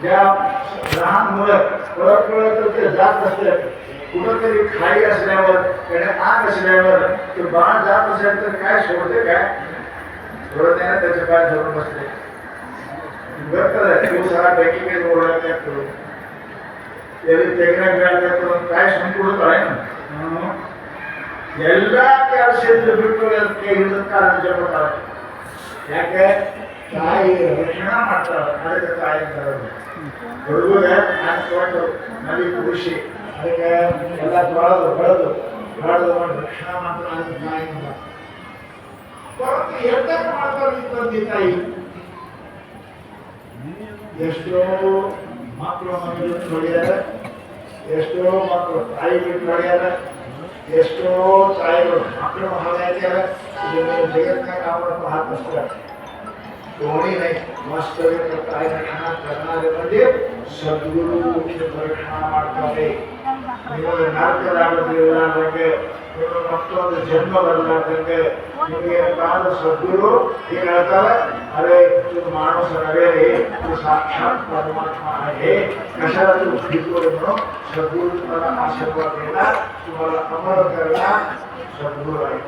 ज्या लहान मुलं कळत कळत ते जात असते कुठंतरी खाली असल्यावर त्याने आग असल्यावर ते बाळ जात असेल तर काय सोडते काय सोडत नाही ना त्याचे पाय धरून बसते सारा बँकिंग करून काय संपूर्ण आहे ना ಎಲ್ಲ ಕೆಲಸದಿಂದ ಬಿಟ್ಟು ಅದಕ್ಕೆ ಕಾರಣ ಜಪತಾರೆ ಯಾಕೆ ತಾಯಿ ರಕ್ಷಣಾ ಮಾಡ್ತಾರೆ ಅದಕ್ಕೆ ತಾಯಿ ಅಂತಾರೆ ಹುಡುಗ ಹಾಕಿಕೊಂಡು ಮನೆ ಖುಷಿ ಅದಕ್ಕೆ ಎಲ್ಲ ಬೆಳೆದು ಮಾಡಿ ರಕ್ಷಣಾ ಮಾಡ್ತಾರೆ ಅದಕ್ಕೆ ತಾಯಿ ಅಂತ ಎಂತಕ್ಕೆ ಮಾಡ್ತಾರೆ ತಂದೆ ತಾಯಿ ಎಷ್ಟೋ ಮಕ್ಕಳು ಮನೆ ಬಿಟ್ಟು ಹೊಡೆಯಾರ ಎಷ್ಟೋ ಮಕ್ಕಳು ತಾಯಿ ಬಿಟ್ಟು ಹೊಡೆಯಾರ ಎಷ್ಟೋ ತಾಯಿಗಳು ಮಕ್ಕಳು ಹಾಗಾಗ್ಯಾರ ಜಗತ್ತಿನಾಗ ಅವರನ್ನು ಹಾಕಿಸ್ತಾರೆ कोणी नाही मस्त ताई रक्षणा करणारे म्हणजे सद्गुरू रक्षणा ಮಾಡ್ತಾರೆ ನಿಮಗೆ ನಾಲ್ಕರಾಗದಿರಲಾರ್ದಂಗೆ ನಿಮ್ಮ ಮತ್ತೊಂದು ಜನ್ಮ ಬರಲಾರ್ದಂಗೆ ನಿಮಗೆ ಕಾಲ ಸದ್ಗುರು ಏನು ಹೇಳ್ತಾರೆ अरे तू माणूस नव्हे रे तू साक्षात परमात्मा आहे कशाला तू भीतो म्हणून सद्गुरू तुम्हाला आशीर्वाद देणार तुम्हाला अमर करणार सद्गुरू आहे